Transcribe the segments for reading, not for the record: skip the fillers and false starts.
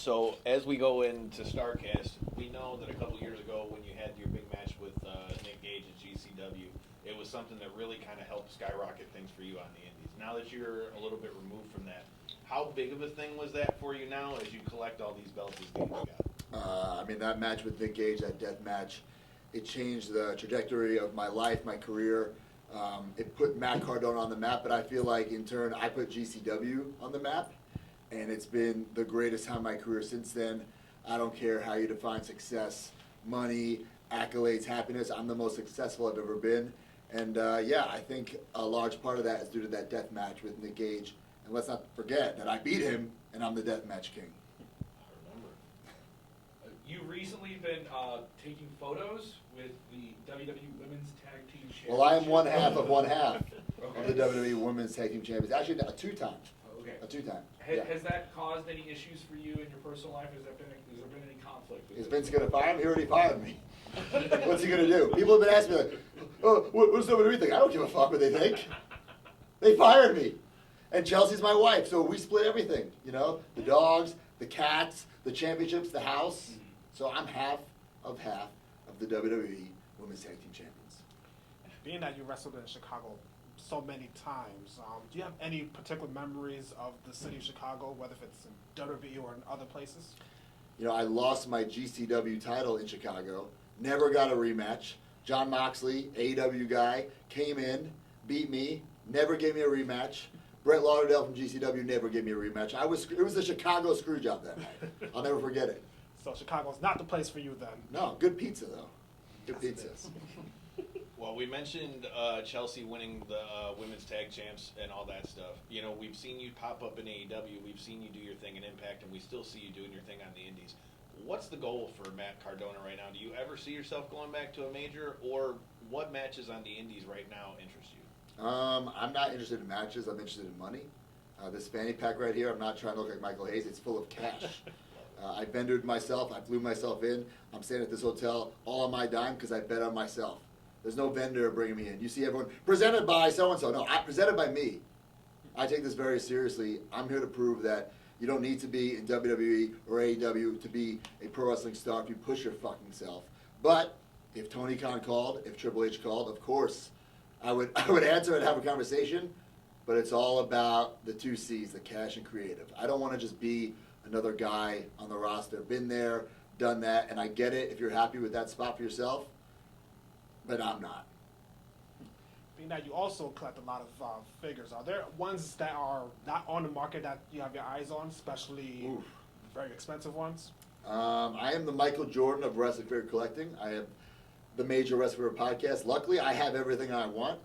So as we go into StarCast, we know that a couple years ago when you had your big match with Nick Gage at GCW, it was something that really kind of helped skyrocket things for you on the Indies. Now that you're a little bit removed from that, how big of a thing was that for you now as you collect all these belts as Gage got? I mean, that match with Nick Gage, that death match, it changed the trajectory of my life, my career. It put Matt Cardona on the map, but I feel like in turn I put GCW on the map, and it's been the greatest time of my career since then. I don't care how you define success, money, accolades, happiness. I'm the most successful I've ever been. And yeah, I think a large part of that is due to that death match with Nick Gage. And let's not forget that I beat him, and I'm the death match king. I remember. You've recently been taking photos with the WWE Women's Tag Team Championship. Well, I am one half of the WWE Women's Tag Team Champions. Actually, a two-time. Okay. A two-time. Has that caused any issues for you in your personal life? Has there been any conflict with Is it? Vince going to fire him? He already fired me. What's he going to do? People have been asking me, like, oh, what does WWE think? I don't give a fuck what they think. They fired me. And Chelsea's my wife, so we split everything. You know, the dogs, the cats, the championships, the house. Mm-hmm. So I'm half of the WWE Women's Tag Team Champions. Being that you wrestled in Chicago so many times, do you have any particular memories of the city of Chicago, whether if it's in WWE or in other places? You know, I lost my GCW title in Chicago, never got a rematch. John Moxley, AEW guy, came in, beat me, never gave me a rematch. Brett Lauderdale from GCW never gave me a rematch. It was a Chicago screw job that night. I'll never forget it. So Chicago's not the place for you then. No, good pizza though. Good pizza. Well, we mentioned Chelsea winning the women's tag champs and all that stuff. You know, we've seen you pop up in AEW. We've seen you do your thing in Impact, and we still see you doing your thing on the Indies. What's the goal for Matt Cardona right now? Do you ever see yourself going back to a major, or what matches on the Indies right now interest you? I'm not interested in matches. I'm interested in money. This fanny pack right here, I'm not trying to look like Michael Hayes. It's full of cash. I vendored myself. I flew myself in. I'm staying at this hotel all on my dime because I bet on myself. There's no vendor bringing me in. You see everyone, presented by so-and-so. No, presented by me. I take this very seriously. I'm here to prove that you don't need to be in WWE or AEW to be a pro wrestling star if you push your fucking self. But if Tony Khan called, if Triple H called, of course, I would answer and have a conversation. But it's all about the two C's, the cash and creative. I don't want to just be another guy on the roster. Been there, done that, and I get it if you're happy with that spot for yourself. But I'm not. Being that you also collect a lot of figures, are there ones that are not on the market that you have your eyes on, especially Oof. very expensive ones? I am the Michael Jordan of wrestling figure collecting. I have the Major Wrestling Figure podcast. Luckily, I have everything I want.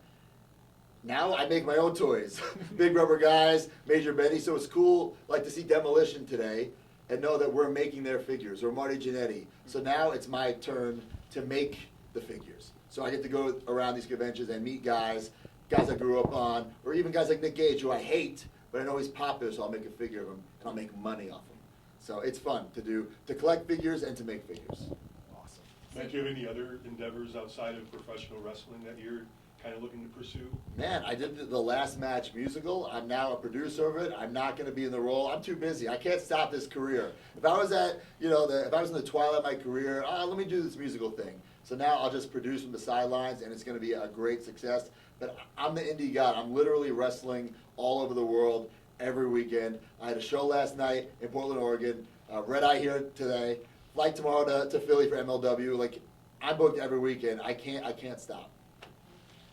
Now I make my own toys. Big Rubber Guys, Major Benny. So it's cool like to see Demolition today and know that we're making their figures, or Marty Jannetty. So now it's my turn to make the figures. So I get to go around these conventions and meet guys I grew up on, or even guys like Nick Gage, who I hate, but I know he's popular, so I'll make a figure of him, and I'll make money off him. So it's fun to collect figures and to make figures. Awesome. Matt, do you have any other endeavors outside of professional wrestling that you're kind of looking to pursue? Man, I did the Last Match musical. I'm now a producer of it. I'm not going to be in the role. I'm too busy. I can't stop this career. If I was if I was in the twilight of my career, let me do this musical thing. So now I'll just produce from the sidelines, and it's going to be a great success. But I'm the indie god. I'm literally wrestling all over the world every weekend. I had a show last night in Portland, Oregon. Red Eye here today. Flight tomorrow to Philly for MLW. Like, I'm booked every weekend. I can't stop.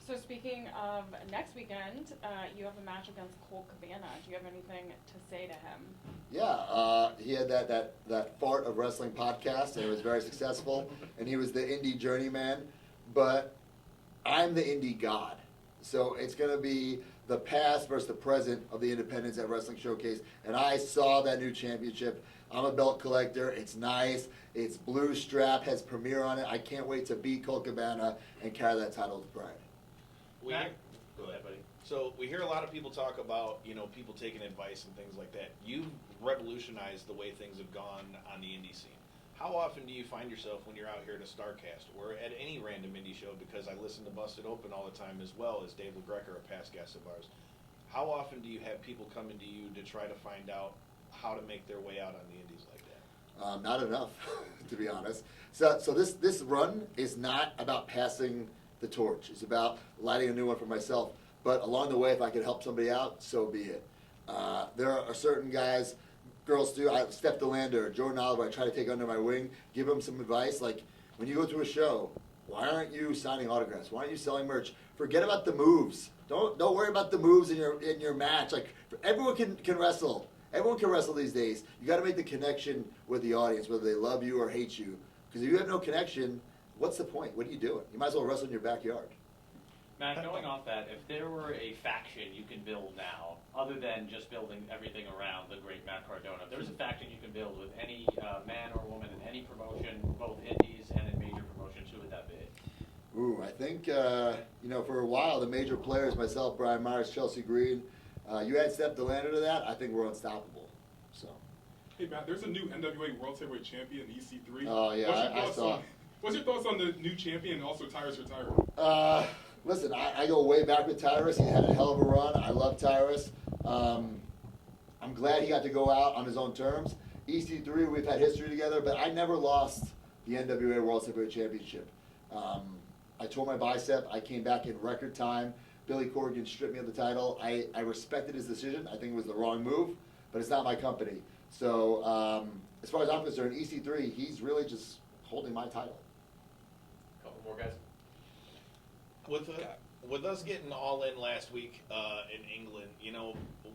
So speaking of next weekend, you have a match against Colt Cabana. Do you have anything to say to him? Yeah, he had that Fart of Wrestling podcast, and it was very successful, and he was the indie journeyman, but I'm the indie god. So it's going to be the past versus the present of the independents at Wrestling Showcase, and I saw that new championship. I'm a belt collector. It's nice. It's blue strap, has Premier on it. I can't wait to beat Colt Cabana and carry that title to pride. Go ahead, buddy. So we hear a lot of people talk about, people taking advice and things like that. You've revolutionized the way things have gone on the indie scene. How often do you find yourself when you're out here at a StarCast or at any random indie show, because I listen to Busted Open all the time as well as Dave LaGreca, a past guest of ours, how often do you have people coming to you to try to find out how to make their way out on the indies like that? Not enough, to be honest. So this run is not about passing the torch. It's about lighting a new one for myself. But along the way, if I can help somebody out, so be it. There are certain guys, girls too. Steph DeLander, Jordan Oliver, I try to take under my wing, give them some advice. Like, when you go to a show, why aren't you signing autographs? Why aren't you selling merch? Forget about the moves. Don't worry about the moves in your match. Like, everyone can wrestle. Everyone can wrestle these days. You got to make the connection with the audience, whether they love you or hate you. Because if you have no connection, what's the point? What are you doing? You might as well wrestle in your backyard. Matt, going off that, if there were a faction you can build now, other than just building everything around the great Matt Cardona, if there was a faction you can build with any man or woman in any promotion, both indies and in major promotions, who would that be? Ooh, I think, for a while, the major players, myself, Brian Myers, Chelsea Green, you add Steph DeLander to that, I think we're unstoppable. So. Hey, Matt, there's a new NWA World Heavyweight Champion, EC3. Oh, yeah, I saw. What's your thoughts on the new champion and also Tyrus retiring? Listen, I go way back with Tyrus. He had a hell of a run. I love Tyrus. I'm glad he got to go out on his own terms. EC3, we've had history together, but I never lost the NWA World Heavyweight Championship. I tore my bicep. I came back in record time. Billy Corgan stripped me of the title. I respected his decision. I think it was the wrong move, but it's not my company. So as far as I'm concerned, EC3, he's really just holding my title. Couple more guys. With us getting all in last week in England,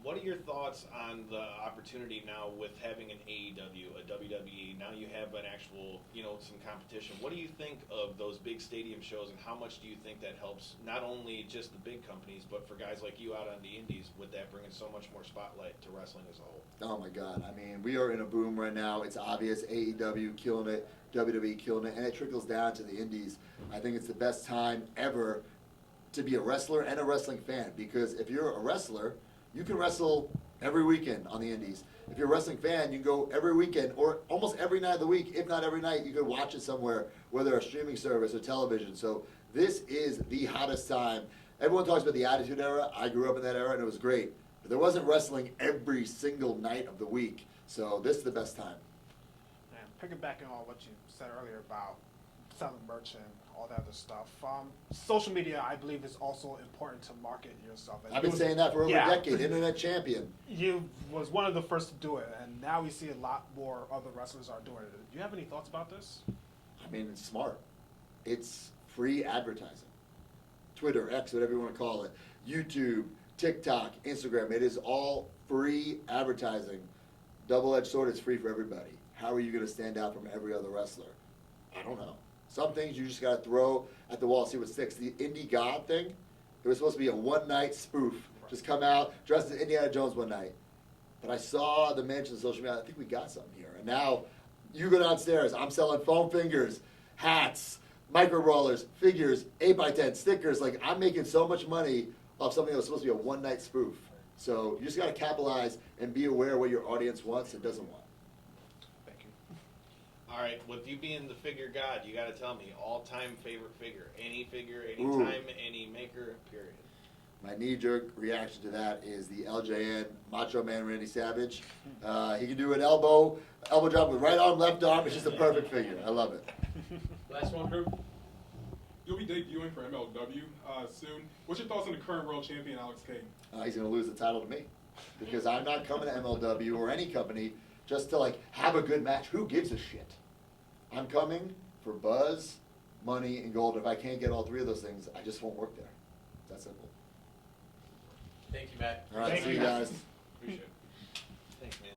what are your thoughts on the opportunity now with having an AEW, a WWE? Now you have an actual, some competition. What do you think of those big stadium shows, and how much do you think that helps not only just the big companies, but for guys like you out on the indies, with that bringing so much more spotlight to wrestling as a whole? Oh my God! I mean, we are in a boom right now. It's obvious. AEW killing it, WWE killing it, and it trickles down to the indies. I think it's the best time ever to be a wrestler and a wrestling fan, because if you're a wrestler, you can wrestle every weekend on the indies. If you're a wrestling fan, you can go every weekend or almost every night of the week. If not every night, you can watch it somewhere, whether a streaming service or television. So this is the hottest time. Everyone talks about the Attitude Era. I grew up in that era, and it was great. But there wasn't wrestling every single night of the week. So this is the best time. And piggybacking on what you said earlier about selling merch and all that other stuff, social media, I believe, is also important to market yourself. And I've been saying that for over a decade. Internet champion. You was one of the first to do it, and now we see a lot more other wrestlers are doing it. Do you have any thoughts about this? I mean, it's smart. It's free advertising. Twitter, X, whatever you want to call it, YouTube, TikTok, Instagram, it is all free advertising. Double-edged sword, it's free for everybody. How are you going to stand out from every other wrestler? I don't know. Some things you just got to throw at the wall, see what sticks. The Indie God thing, it was supposed to be a one-night spoof. Just come out, dressed as Indiana Jones one night. But I saw the mention of social media. I think we got something here. And now you go downstairs. I'm selling foam fingers, hats, micro rollers, figures, 8x10 stickers. Like, I'm making so much money off something that was supposed to be a one-night spoof. So you just got to capitalize and be aware of what your audience wants and doesn't want. Thank you. All right, with you being the figure god, you got to tell me all-time favorite figure, any time, any maker, period. My knee-jerk reaction to that is the LJN Macho Man Randy Savage. He can do an elbow drop with right arm, left arm. It's just a perfect figure. I love it. Last one, group. You'll be debuting for MLW soon. What's your thoughts on the current world champion, Alex Kane? He's going to lose the title to me, because I'm not coming to MLW or any company just to have a good match. Who gives a shit? I'm coming for buzz, money, and gold. If I can't get all three of those things, I just won't work there. It's that simple. Thank you, Matt. All right, Thank see you. you guys. Appreciate it.